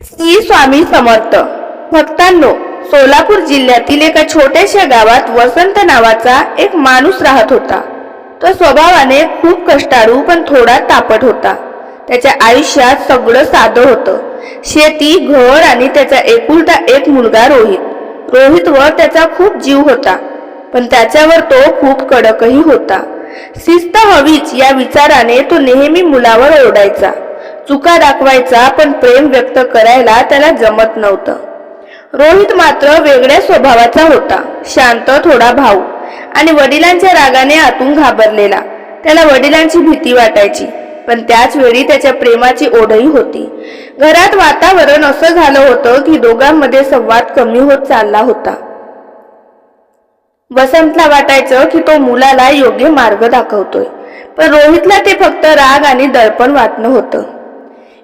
श्री स्वामी समर्थ भक्तांनो, सोलापूर जिल्ह्यातील एका छोट्याशा गावात वसंत नावाचा एक माणूस राहत होता. तो स्वभावाने खूप कष्टाळू पण थोडा तापट होता. त्याच्या आयुष्यात सगळं साधं होतं. शेती, घर आणि त्याचा एकुलता एक मुलगा रोहितवर त्याचा खूप जीव होता, पण त्याच्यावर तो खूप कडकही होता. शिस्त हवीच या विचाराने तो नेहमी मुलावर ओरडायचा, चुका दाखवायचा, पण प्रेम व्यक्त करायला त्याला जमत नव्हतं. रोहित मात्र वेगळ्या स्वभावाचा होता. शांत, थोडा भाऊ आणि वडिलांच्या रागाने आतून घाबरलेला. त्याला वडिलांची भीती वाटायची, पण त्याच वेळी त्याच्या प्रेमाची ओढही होती. घरात वातावरण असं झालं होतं की दोघांमध्ये संवाद कमी होत चालला होता. वसंतला वाटायचं की तो मुलाला योग्य मार्ग दाखवतोय, पण रोहितला ते फक्त राग आणि दडपण वाटणं होतं.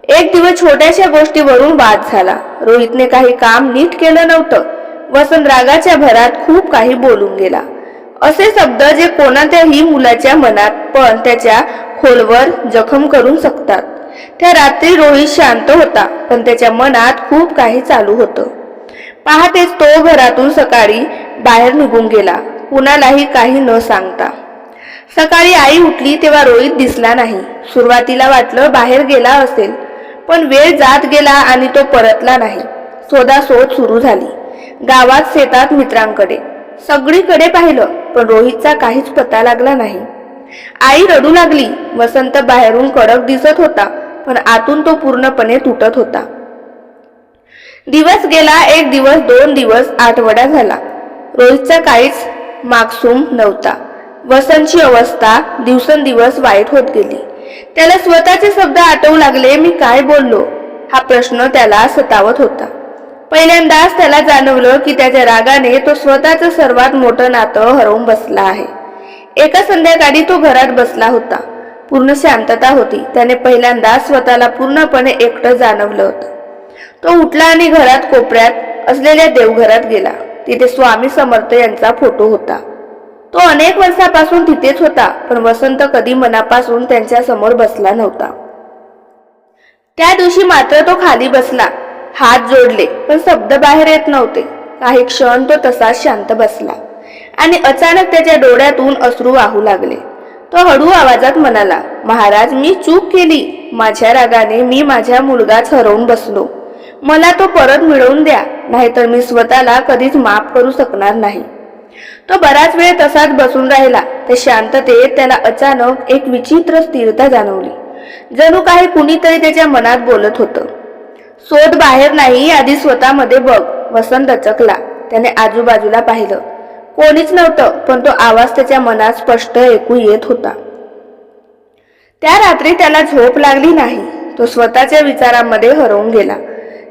एक दिवस छोट्याशा गोष्टीवरून वाद झाला. रोहितने काही काम नीट केलं नव्हतं. वसंत रागाच्या भरात खूप काही बोलून गेला. असे शब्द जे कोणाच्याही मुलाच्या मनात पण त्याच्या खोलवर जखम करून शकतात. त्या रात्री रोहित शांत होता, पण त्याच्या मनात खूप काही चालू होतं. पहाटेच तो घरातून सकाळी बाहेर निघून गेला, कुणालाही काही न सांगता. सकाळी आई उठली तेव्हा रोहित दिसला नाही. सुरुवातीला वाटलं बाहेर गेला असेल, पण वेळ जात गेला आणि तो परतला नाही. शोधाशोध सुरू झाली. गावात, शेतात, मित्रांकडे, सगळीकडे पाहिलं, पण रोहितचा काहीच पत्ता लागला नाही. आई रडू लागली. वसंत बाहेरून कडक दिसत होता, पण आतून तो पूर्णपणे तुटत होता. दिवस गेला. एक दिवस, 2 दिवस, आठवडा झाला. रोहितचा काहीच मागसूम नव्हता. वसंतची अवस्था दिवसेंदिवस वाईट होत गेली. त्याला स्वतःचे शब्द आठवू लागले. मी काय बोललो हा प्रश्न त्याला सतावत होता. पहिल्यांदाच त्याला जाणवलं की त्याच्या रागाने तो स्वतःचं सर्वात मोठं नातं हरवून बसला आहे. एका संध्याकाळी तो घरात बसला होता. पूर्ण शांतता होती. त्याने पहिल्यांदाच स्वतःला पूर्णपणे एकटं जाणवलं होतं. तो उठला आणि घरात कोपऱ्यात असलेल्या देवघरात गेला. तिथे स्वामी समर्थ यांचा फोटो होता. तो अनेक वर्षापासून तिथेच होता, पण वसंत कधी मनापासून त्यांच्या समोर बसला नव्हता. त्या दिवशी मात्र तो खाली बसला, हात जोडले, पण शब्द बाहेर येत नव्हते. काही क्षण तो तसाच शांत बसला आणि अचानक त्याच्या डोळ्यातून अश्रू वाहू लागले. तो हळू आवाजात म्हणाला, महाराज, मी चूक केली. माझ्या रागाने मी माझा मुलगाच हरवून बसलो. मला तो परत मिळवून द्या, नाहीतर मी स्वतःला कधीच माफ करू शकणार नाही. तो बराच वेळ तसाच बसून राहिला. त्या शांततेत त्याला अचानक एक विचित्र स्थिरता जाणवली. जणू काही कुणीतरी त्याच्या मनात बोलत होतं, शोध बाहेर नाही, आधी स्वतःमध्ये बघ. वसंत दचकला. त्याने आजूबाजूला पाहिलं. कोणीच नव्हतं, पण तो आवाज त्याच्या मनात स्पष्ट ऐकू येत होता. त्या रात्री त्याला झोप लागली नाही. तो स्वतःच्या विचारांमध्ये हरवून गेला.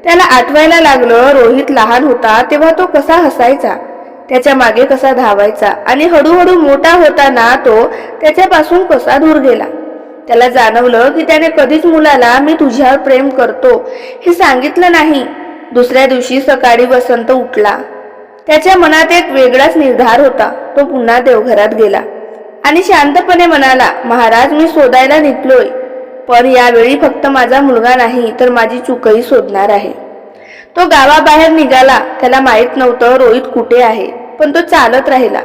त्याला आठवायला लागलं, रोहित लहान होता तेव्हा तो कसा हसायचा, त्याच्या मागे कसा धावायचा, आणि हळूहळू मोठा होताना तो त्याच्यापासून कसा दूर गेला. त्याला जाणवलं की त्याने कधीच मुलाला मी तुझ्यावर प्रेम करतो हे सांगितलं नाही. दुसऱ्या दिवशी सकाळी वसंत उठला. त्याच्या मनात एक वेगळाच निर्धार होता. तो पुन्हा देवघरात गेला आणि शांतपणे म्हणाला, महाराज, मी शोधायला निघलोय, पण यावेळी फक्त माझा मुलगा नाही तर माझी चूकही शोधणार आहे. तो गावाबाहेर निघाला. त्याला माहित नव्हतं रोहित कुठे आहे, पण तो चालत राहिला.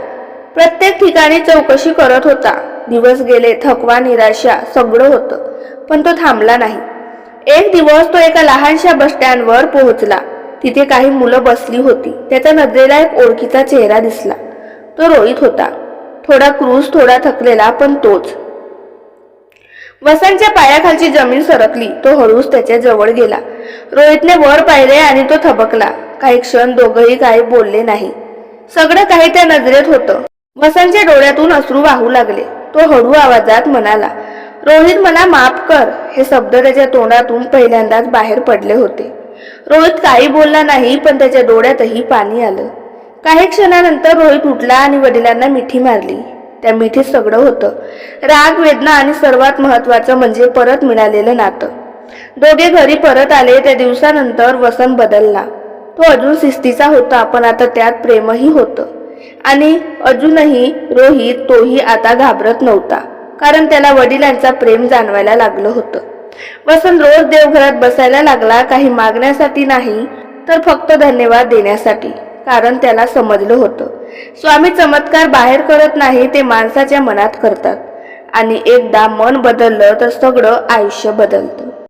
प्रत्येक ठिकाणी चौकशी करत होता. दिवस गेले. थकवा, निराशा सगळं होतं, पण तो थांबला नाही. एक दिवस तो एका लहानशा बस स्टँडवर पोहोचला. तिथे काही मुलं बसली होती. त्याच्या नजरेला एक ओळखीचा चेहरा दिसला. तो रोहित होता. थोडा क्रूस, थोडा थकलेला, पण तोच. वसंतच्या पायाखालची जमीन सरकली. तो हळूच त्याच्या जवळ गेला. रोहितने वर पाहिले आणि तो थबकला. काही क्षण दोघंही काही बोलले नाही. सगळं काही त्या नजरेत होतं. वसंतच्या डोळ्यातून अश्रू वाहू लागले. तो हळू आवाजात म्हणाला, रोहित, मला माफ कर. हे शब्द त्याच्या तोंडातून पहिल्यांदाच बाहेर पडले होते. रोहित काही बोलला नाही, पण त्याच्या डोळ्यातही पाणी आलं. काही क्षणानंतर रोहित उठला आणि वडिलांना मिठी मारली. त्या मिठीत सगळं होतं, राग, वेदना आणि सर्वात महत्वाचं म्हणजे परत मिळालेलं नातं. दोघे घरी परत आले. त्या दिवसानंतर वसंत बदलला. तो अजून शिस्तीचा होता, पण आता त्यात प्रेमही होतं. आणि अजूनही रोहित, तोही आता घाबरत नव्हता, कारण त्याला वडिलांचा प्रेम जाणवायला लागलं होतं. वसंत रोज देवघरात बसायला लागला, काही मागण्यासाठी नाही तर फक्त धन्यवाद देण्यासाठी. कारण त्याला समजलं होतं, स्वामी चमत्कार बाहेर करत नाही, ते माणसाच्या मनात करतात. आणि एकदा मन बदललं तर सगळं आयुष्य बदलतं.